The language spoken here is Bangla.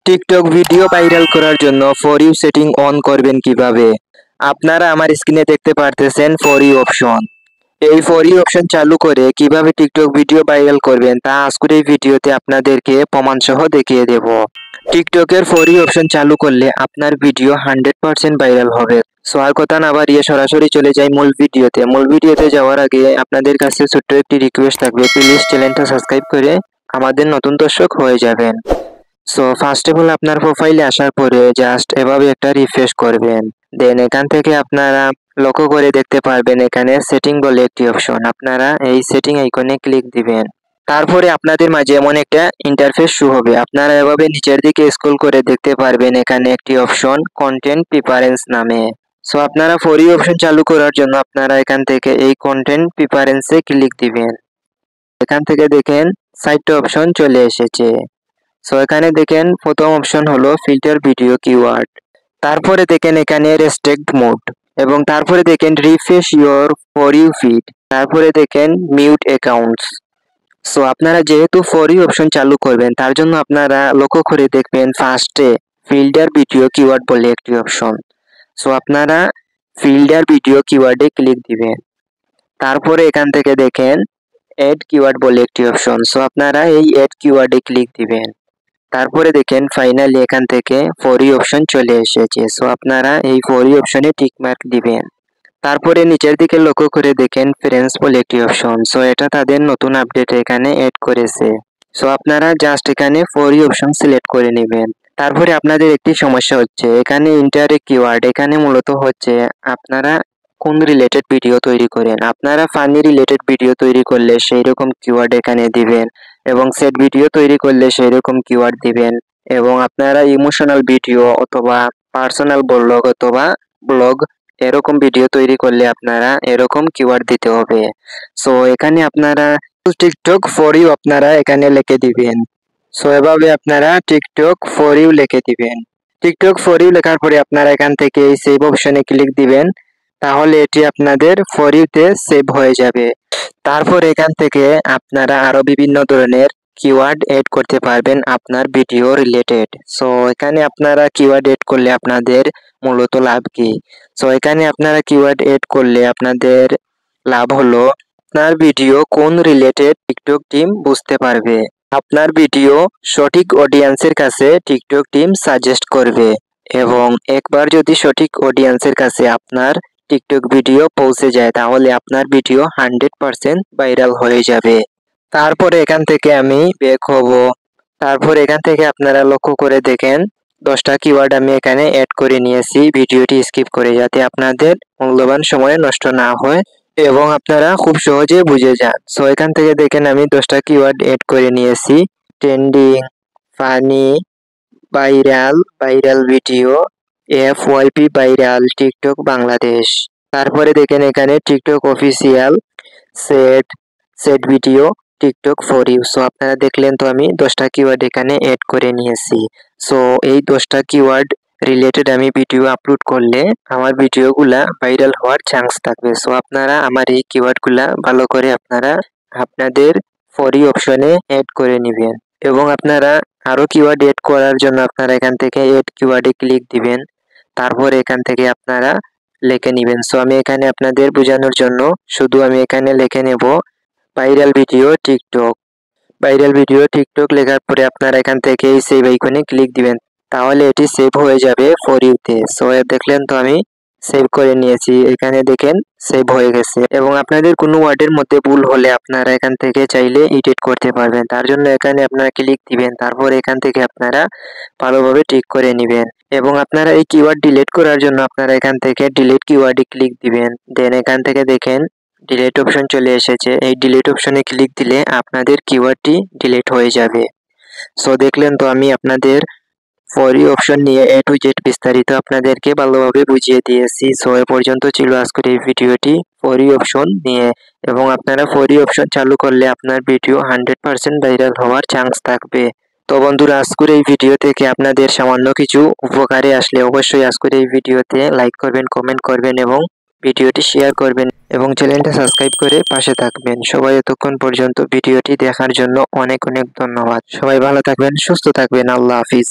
টিকটক ভিডিও ভাইরাল করার জন্য ফর ইউ সেটিং অন করবেন কিভাবে? আপনারা আমার স্ক্রিনে দেখতে পারতেছেন ফর ইউ অপশন। এই ফর ইউ অপশন চালু করে কিভাবে টিকটক ভিডিও ভাইরাল করবেন তা আজকের এই ভিডিওতে আপনাদেরকে প্রমাণ সহ দেখিয়ে দেব। টিকটকের ফর ইউ অপশন চালু করলে আপনার ভিডিও 100% ভাইরাল হবে। সো আর কথা না বাড়িয়ে সরাসরি চলে যাই মূল ভিডিওতে। মূল ভিডিওতে যাওয়ার আগে আপনাদের কাছে ছোট্ট একটি রিকোয়েস্ট থাকবে, প্লিজ চ্যানেলটা সাবস্ক্রাইব করে আমাদের নতুন দর্শক হয়ে যাবেন। সো ফার্স্ট অফ অল আপনার প্রোফাইলে আসার পরে জাস্ট এভাবে একটা রিফ্রেশ করবেন। দেন এখান থেকে আপনারা লক্ষ্য করে দেখতে পারবেন এখানে সেটিং বলে একটি অপশন, আপনারা এই সেটিং আইকনে ক্লিক দিবেন। তারপরে আপনাদের মাঝে এমন একটা ইন্টারফেস শো হবে। আপনারা এভাবে নিচের দিকে স্ক্রল করে দেখতে পারবেন এখানে একটি অপশন কন্টেন্ট প্রিফারেন্স নামে। সো আপনারা ফর ইউ অপশন চালু করার জন্য আপনারা এখান থেকে এই কন্টেন্ট প্রিফারেন্সে ক্লিক দিবেন। এখান থেকে দেখেন 4টা অপশন চলে এসেছে। সো এখানে দেখেন প্রথম অপশন হলো ফিল্টার ভিডিও কিওয়ার্ড, তারপরে দেখেন এখানে রেস্ট্রিক্ট মোড, এবং তারপরে দেখেন refresh your for you feed, তারপরে দেখেন মিউট অ্যাকাউন্টস। সো আপনারা যেহেতু ফর ইউ অপশন চালু করবেন তার জন্য আপনারা লক্ষ্য করে দেখবেন ফার্স্টে ফিল্টার ভিডিও কিওয়ার্ড বলে একটি অপশন। সো আপনারা ফিল্টার ভিডিও কিওয়ার্ডে ক্লিক দিবেন। তারপরে এখান থেকে দেখেন অ্যাড কিওয়ার্ড বলে একটি অপশন। সো আপনারা এই অ্যাড কিওয়ার্ডে ক্লিক দিবেন। তারপরে দেখেন ফাইনালি এখান থেকে ফর ইউ অপশন চলে এসেছে। সো আপনারা এই ফর ইউ অপশনে টিক মার্ক দিবেন। তারপরে নিচের দিকে লক্ষ্য করে দেখেন ফ্রেন্ডস বলে একটি অপশন। সো এটা তাদের নতুন আপডেট এখানে অ্যাড করেছে। সো আপনারা জাস্ট এখানে ফর ইউ অপশন সিলেক্ট করে নেবেন। তারপরে আপনাদের একটি সমস্যা হচ্ছে এখানে ইন্টার কিওয়ার্ড, এখানে মূলত হচ্ছে আপনারা কোন রিলেটেড ভিডিও তৈরি করেন। আপনারা ফানি রিলেটেড ভিডিও তৈরি করলে সেই রকম কিওয়ার্ড এখানে দিবেন, এবং সেট ভিডিও তৈরি করলে সেই রকম কিওয়ার্ড দিবেন, এবং আপনারা ইমোশনাল ভিডিও অথবা পার্সোনাল ব্লগ অথবা ব্লগ এরকম ভিডিও তৈরি করলে আপনারা এরকম কিওয়ার্ড দিতে হবে। সো এখানে আপনারা টিকটক ফর ইউ আপনারা এখানে লিখে দিবেন। সো এভাবে আপনারা টিকটক ফর ইউ লিখে দিবেন। টিকটক ফর ইউ লেখার পরে আপনারা এখান থেকে এই সেভ অপশনে ক্লিক দিবেন। তাহলে এটি আপনাদের ফর ইউতে সেভ হয়ে যাবে। তারপর এখান থেকে আপনারা আরো বিভিন্ন ধরনের কিওয়ার্ড এড করতে পারবেন আপনার ভিডিও রিলেটেড। সো এখানে আপনারা কিওয়ার্ড এড করলে আপনাদের মূলত লাভ কি? সো এখানে আপনারা কিওয়ার্ড এড করলে আপনাদের লাভ হলো আপনার ভিডিও কোন রিলেটেড টিকটক টিম বুঝতে পারবে। আপনার ভিডিও সঠিক অডিয়েন্সের কাছে টিকটক টিম সাজেস্ট করবে, এবং একবার যদি সঠিক অডিয়েন্সের কাছে আপনার টিকটক ভিডিও পৌঁছে যায় তাহলে আপনার ভিডিও 100% ভাইরাল হয়ে যাবে। তারপরে এখান থেকে আমি ব্যাক হব। তারপর এখান থেকে আপনারা লক্ষ্য করে দেখেন 10টা কিওয়ার্ড আমি এখানে অ্যাড করে নিয়েছি ভিডিওটি স্কিপ করে, যাতে আপনাদের মূল্যবান সময় নষ্ট না হয় এবং আপনারা খুব সহজে বুঝে যান। সো এখান থেকে দেখেন আমি 10টা কিওয়ার্ড অ্যাড করে নিয়েছি। Trending, funny, viral video, FYP viral, TikTok Bangladesh. তারপরে দেখেন এখানে TikTok official, set video, TikTok for you. So আপনারা দেখলেন তো আমি 10টা কিওয়ার্ড এখানে অ্যাড করে নিয়েছি। সো এই 10টা কিওয়ার্ড রিলেটেড আমি ভিডিও আপলোড করলে আমার ভিডিওগুলা ভাইরাল হওয়ার চান্স থাকবে। সো আপনারা আমার এই কিওয়ার্ডগুলা ভালো করে আপনারা আপনাদের ফর ইউ অপশনে অ্যাড করে নেবেন, এবং আপনারা আরো কিওয়ার্ড এড করার জন্য আপনারা এখান থেকে এড কিওয়ার্ডে ক্লিক দিবেন। তারপর এখান থেকে আপনারা লিখে নেবেন। সো আমি এখানে আপনাদের বোঝানোর জন্য শুধু আমি এখানে লিখে নেব viral video TikTok. Viral video TikTok লেখার পরে আপনারা এখান থেকে এই সেভ আইকনে ক্লিক দিবেন। তাহলে এটি সেভ হয়ে যাবে ফর ইউতে। সো দেখলেন তো আমি সেভ করে নিয়েছি। এখানে দেখেন সেভ হয়ে গেছে, এবং আপনাদের কোনো ওয়ার্ডের মধ্যে ভুল হলে আপনারা এখান থেকে চাইলে এডিট করতে পারবেন। তার জন্য এখানে আপনারা ক্লিক দিবেন। তারপর এখান থেকে আপনারা ভালোভাবে ঠিক করে নেবেন, এবং আপনারা এই কিওয়ার্ড ডিলিট করার জন্য আপনারা এখান থেকে ডিলিট কিওয়ার্ডে ক্লিক দিবেন। দেন এখান থেকে দেখেন ডিলিট অপশন চলে এসেছে। এই ডিলিট অপশনে ক্লিক দিলে আপনাদের কিওয়ার্ডটি ডিলিট হয়ে যাবে। সো দেখলেন তো আমি আপনাদের ফর ইউ অপশন নিয়ে এ টু জেড বিস্তারিত আপনাদেরকে ভালোভাবে বুঝিয়ে দিয়েছি। সো এ পর্যন্ত ছিল আজকের এই ভিডিওটি ফর ইউ অপশন নিয়ে, এবং আপনারা ফর ইউ অপশন চালু করলে আপনার ভিডিও 100% ভাইরাল হওয়ার চান্স থাকবে। তো বন্ধুরা, আজকের এই ভিডিও থেকে আপনাদের সামান্য কিছু উপকারে আসলে অবশ্যই আজকের এই ভিডিওতে লাইক করবেন, কমেন্ট করবেন, এবং ভিডিওটি শেয়ার করবেন, এবং চ্যানেলটা সাবস্ক্রাইব করে পাশে থাকবেন। সবাই এতক্ষণ পর্যন্ত ভিডিওটি দেখার জন্য অনেক অনেক ধন্যবাদ। সবাই ভালো থাকবেন, সুস্থ থাকবেন। আল্লাহ হাফিজ।